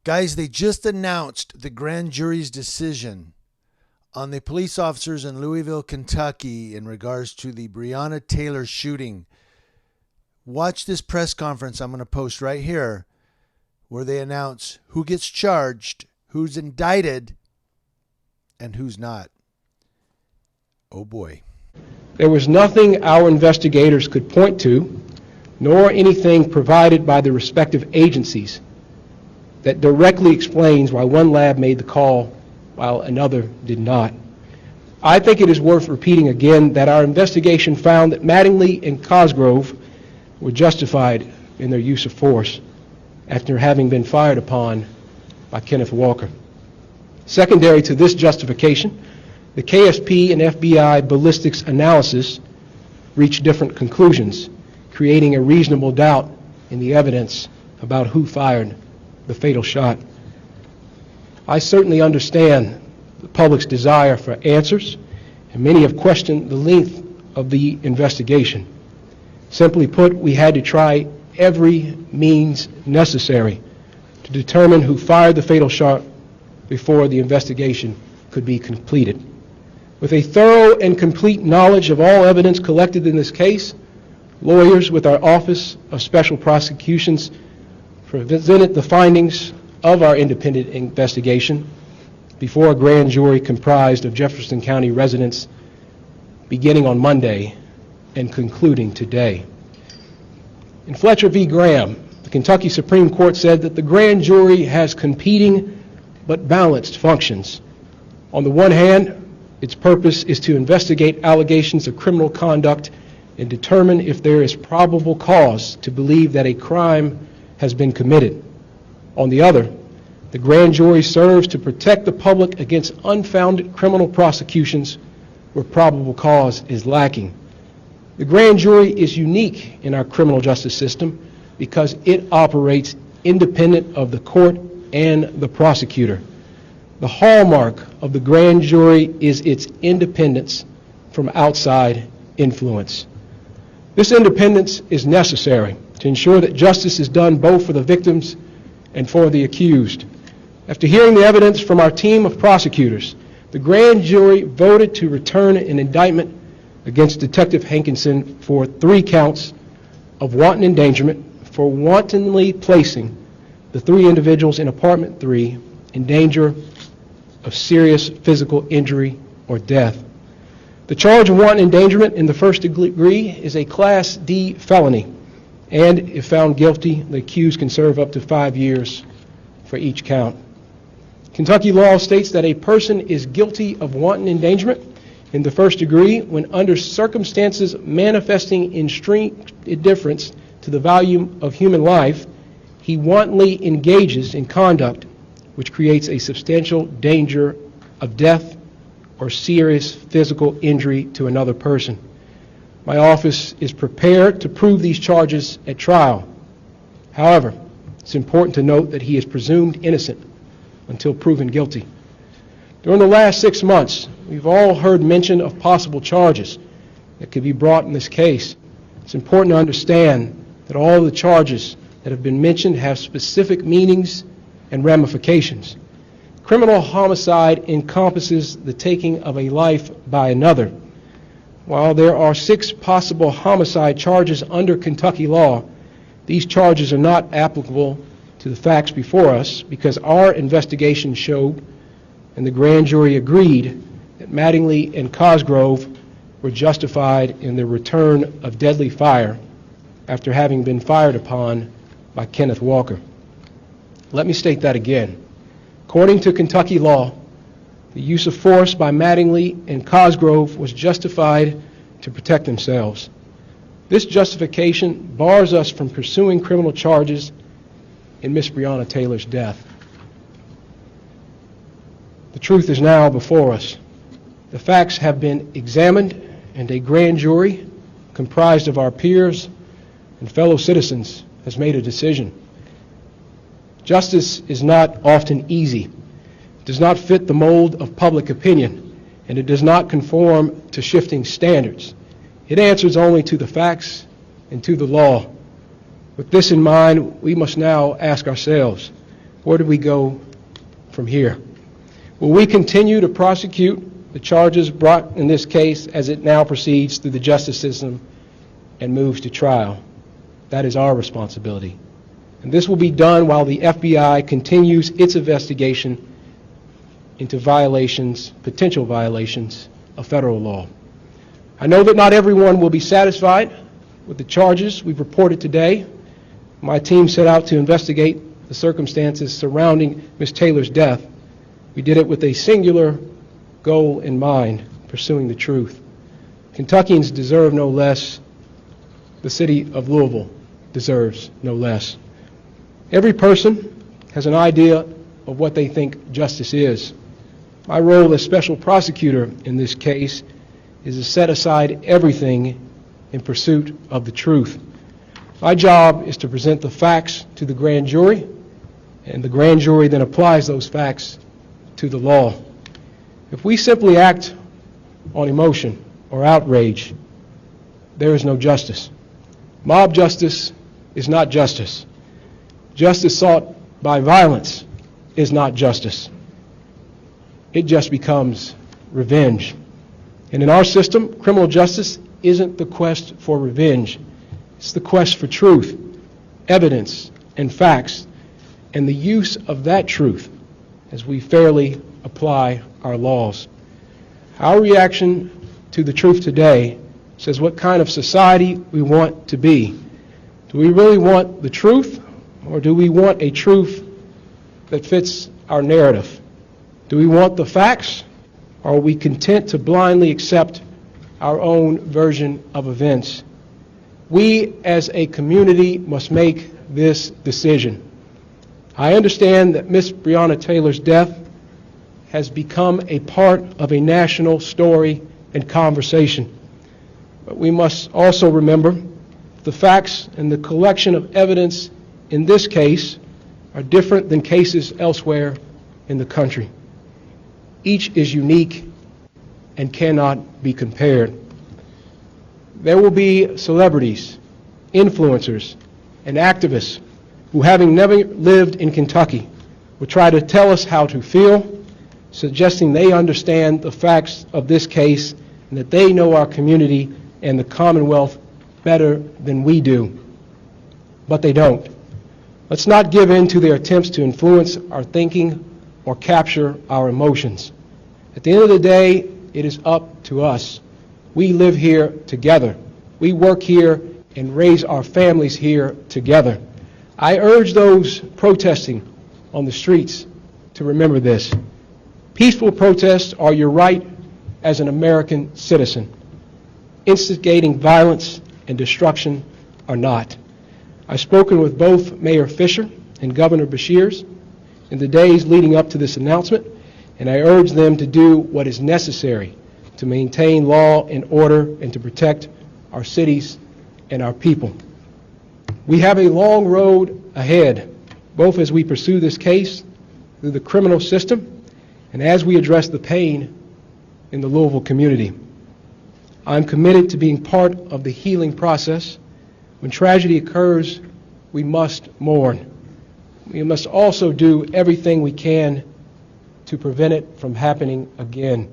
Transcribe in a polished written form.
Guys, they just announced the grand jury's decision on the police officers in Louisville, Kentucky in regards to the Breonna Taylor shooting. Watch this press conference I'm going to post right here where they announce who gets charged, who's indicted, and who's not. Oh boy. There was nothing our investigators could point to, nor anything provided by the respective agencies that directly explains why one lab made the call while another did not. I think it is worth repeating again that our investigation found that Mattingly and Cosgrove were justified in their use of force after having been fired upon by Kenneth Walker. Secondary to this justification, the KSP and FBI ballistics analysis reached different conclusions, creating a reasonable doubt in the evidence about who fired the fatal shot. I certainly understand the public's desire for answers, and many have questioned the length of the investigation. Simply put, we had to try every means necessary to determine who fired the fatal shot before the investigation could be completed. With a thorough and complete knowledge of all evidence collected in this case, lawyers with our Office of Special Prosecutions presented the findings of our independent investigation before a grand jury comprised of Jefferson County residents beginning on Monday and concluding today. In Fletcher v. Graham, the Kentucky Supreme Court said that the grand jury has competing but balanced functions. On the one hand, its purpose is to investigate allegations of criminal conduct and determine if there is probable cause to believe that a crime has been committed. On the other, the grand jury serves to protect the public against unfounded criminal prosecutions where probable cause is lacking. The grand jury is unique in our criminal justice system because it operates independent of the court and the prosecutor. The hallmark of the grand jury is its independence from outside influence. This independence is necessary to ensure that justice is done both for the victims and for the accused. After hearing the evidence from our team of prosecutors, the grand jury voted to return an indictment against Detective Hankinson for 3 counts of wanton endangerment for wantonly placing the 3 individuals in apartment 3 in danger of serious physical injury or death. The charge of wanton endangerment in the first degree is a Class D felony, and if found guilty, the accused can serve up to 5 years for each count. Kentucky law states that a person is guilty of wanton endangerment in the first degree when, under circumstances manifesting extreme indifference to the value of human life, he wantonly engages in conduct which creates a substantial danger of death or serious physical injury to another person. My office is prepared to prove these charges at trial. However, it's important to note that he is presumed innocent until proven guilty. During the last 6 months, we've all heard mention of possible charges that could be brought in this case. It's important to understand that all of the charges that have been mentioned have specific meanings and ramifications. Criminal homicide encompasses the taking of a life by another. While there are 6 possible homicide charges under Kentucky law, these charges are not applicable to the facts before us because our investigation showed, and the grand jury agreed, that Mattingly and Cosgrove were justified in the return of deadly fire after having been fired upon by Kenneth Walker. Let me state that again. According to Kentucky law, the use of force by Mattingly and Cosgrove was justified to protect themselves. This justification bars us from pursuing criminal charges in Miss Breonna Taylor's death. The truth is now before us. The facts have been examined, and a grand jury comprised of our peers and fellow citizens has made a decision. Justice is not often easy. It does not fit the mold of public opinion, and it does not conform to shifting standards. It answers only to the facts and to the law. With this in mind, we must now ask ourselves, Where do we go from here? Will we continue to prosecute the charges brought in this case as it now proceeds through the justice system and moves to trial? That is our responsibility. And this will be done while the FBI continues its investigation into violations, potential violations of federal law. I know that not everyone will be satisfied with the charges we've reported today. My team set out to investigate the circumstances surrounding Ms. Taylor's death. We did it with a singular goal in mind, pursuing the truth. Kentuckians deserve no less. The city of Louisville deserves no less. Every person has an idea of what they think justice is. My role as special prosecutor in this case is to set aside everything in pursuit of the truth. My job is to present the facts to the grand jury, and the grand jury then applies those facts to the law. If we simply act on emotion or outrage, there is no justice. Mob justice is not justice. Justice sought by violence is not justice. It just becomes revenge. And in our system, criminal justice isn't the quest for revenge. It's the quest for truth, evidence, and facts, and the use of that truth as we fairly apply our laws. Our reaction to the truth today says what kind of society we want to be. Do we really want the truth, or do we want a truth that fits our narrative? Do we want the facts, or are we content to blindly accept our own version of events? We as a community must make this decision. I understand that Miss Breonna Taylor's death has become a part of a national story and conversation. But we must also remember the facts and the collection of evidence in this case are different than cases elsewhere in the country. Each is unique and cannot be compared. There will be celebrities, influencers, and activists who, having never lived in Kentucky, will try to tell us how to feel, suggesting they understand the facts of this case and that they know our community and the Commonwealth better than we do. But they don't. Let's not give in to their attempts to influence our thinking or capture our emotions. At the end of the day, it is up to us. We live here together. We work here and raise our families here together. I urge those protesting on the streets to remember this. Peaceful protests are your right as an American citizen. Instigating violence and destruction are not. I've spoken with both Mayor Fisher and Governor Beshears in the days leading up to this announcement, and I urge them to do what is necessary to maintain law and order and to protect our cities and our people. We have a long road ahead, both as we pursue this case through the criminal system and as we address the pain in the Louisville community. I'm committed to being part of the healing process. When tragedy occurs, we must mourn. We must also do everything we can to prevent it from happening again.